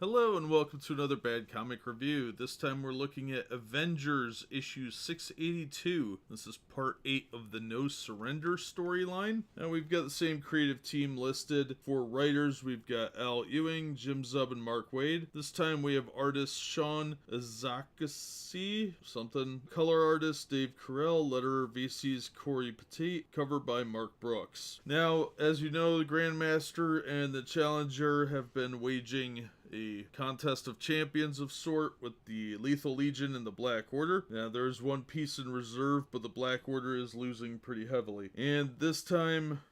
Hello and welcome to another Bad Comic Review. This time we're looking at Avengers issue 682. This is part 8 of the No Surrender storyline. Now we've got the same creative team listed. For writers, we've got Al Ewing, Jim Zub, and Mark Waid. This time we have artist Sean Azakasi, color artist Dave Carell, letterer VC's Corey Petit, cover by Mark Brooks. Now, as you know, the Grandmaster and the Challenger have been waging a contest of champions of sort with the Lethal Legion and the Black Order. Now there's one piece in reserve, but the Black Order is losing pretty heavily. And this time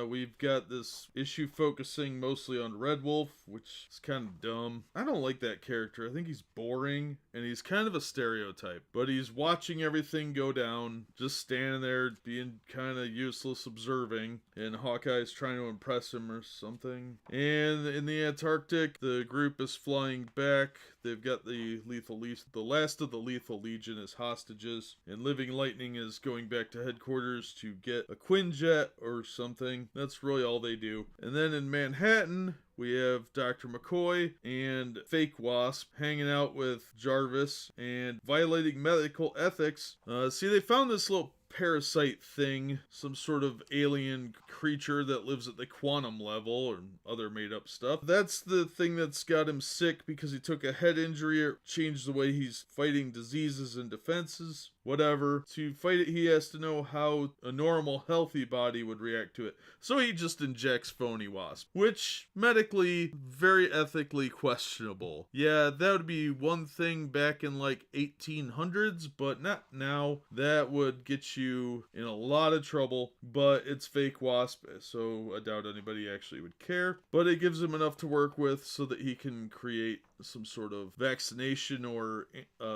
we've got this issue focusing mostly on Red Wolf, which is kind of dumb. I don't like that character. I think he's boring and he's kind of a stereotype, but he's watching everything go down, just standing there being kind of useless observing, and Hawkeye's trying to impress him or something. And in the Antarctic, the group is flying back. They've got the last of the Lethal Legion as hostages, and Living Lightning is going back to headquarters to get a Quinjet or something. That's really all they do. And then in Manhattan, we have Dr. McCoy and Fake Wasp hanging out with Jarvis and violating medical ethics. See, they found this little parasite thing, some sort of alien creature that lives at the quantum level or other made up stuff. That's the thing that's got him sick because he took a head injury. It changed the way he's fighting diseases and defenses. Whatever. To fight it, he has to know how a normal, healthy body would react to it. So he just injects Phony Wasp, which medically, very ethically questionable. Yeah, that would be one thing back in like 1800s, but not now. That would get you in a lot of trouble, but it's Fake Wasp, so I doubt anybody actually would care. But it gives him enough to work with so that he can create some sort of vaccination or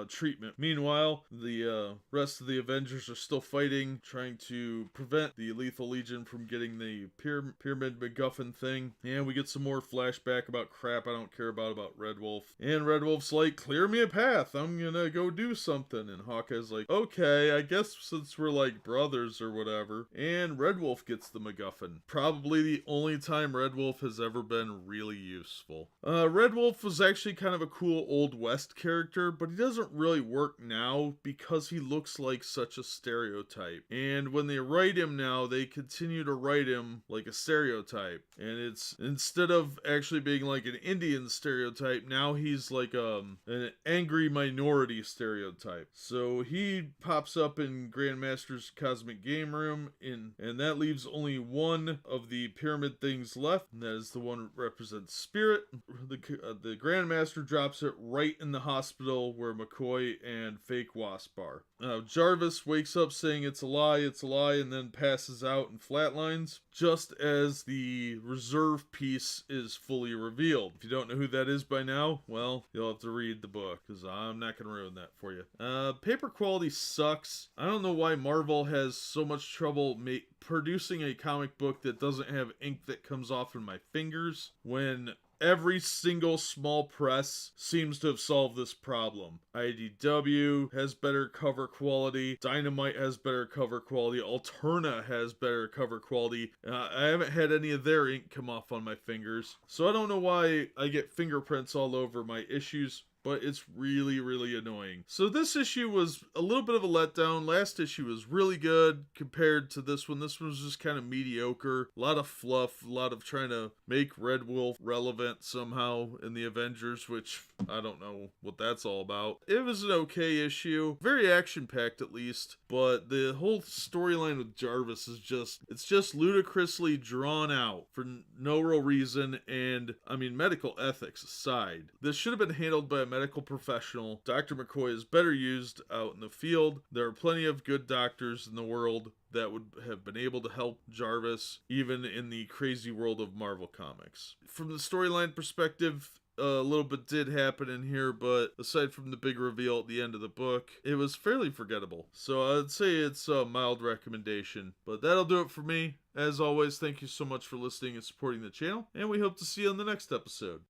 treatment. Meanwhile, the rest of the Avengers are still fighting, trying to prevent the Lethal Legion from getting the Pyramid MacGuffin thing. And we get some more flashback about crap I don't care about Red Wolf. And Red Wolf's like, clear me a path, I'm gonna go do something. And Hawkeye's like, okay, I guess since we're like brothers or whatever. And Red Wolf gets the MacGuffin. Probably the only time Red Wolf has ever been really useful. Red Wolf was actually kind of a cool Old West character, but he doesn't really work now because he looks like such a stereotype. And when they write him now, they continue to write him like a stereotype. And it's, instead of actually being like an Indian stereotype, now he's like an angry minority stereotype. So he pops up in Grandmaster's Cosmic Game Room, and that leaves only one of the pyramid things left, and that is the one that represents Spirit. The Grandmaster drops it right in the hospital where McCoy and Fake Wasp are. Jarvis wakes up saying it's a lie, and then passes out and flatlines, just as the reserve piece is fully revealed. If you don't know who that is by now, well, you'll have to read the book, because I'm not going to ruin that for you. Paper quality sucks. I don't know why Marvel has so much trouble producing a comic book that doesn't have ink that comes off in my fingers, when every single small press seems to have solved this problem. IDW has better cover quality. Dynamite has better cover quality. Alterna has better cover quality. I haven't had any of their ink come off on my fingers, so I don't know why I get fingerprints all over my issues, but it's really, really annoying. So this issue was a little bit of a letdown. Last issue was really good compared to this one. This one was just kind of mediocre. A lot of fluff, a lot of trying to make Red Wolf relevant somehow in the Avengers, which I don't know what that's all about. It was an okay issue. Very action-packed at least, but the whole storyline with Jarvis is just ludicrously drawn out for no real reason, and I mean, medical ethics aside. This should have been handled by a medical professional. Dr. McCoy is better used out in the field. There are plenty of good doctors in the world that would have been able to help Jarvis, even in the crazy world of Marvel Comics. From the storyline perspective, a little bit did happen in here, but aside from the big reveal at the end of the book, it was fairly forgettable. So I'd say it's a mild recommendation. But that'll do it for me. As always, thank you so much for listening and supporting the channel, and we hope to see you on the next episode.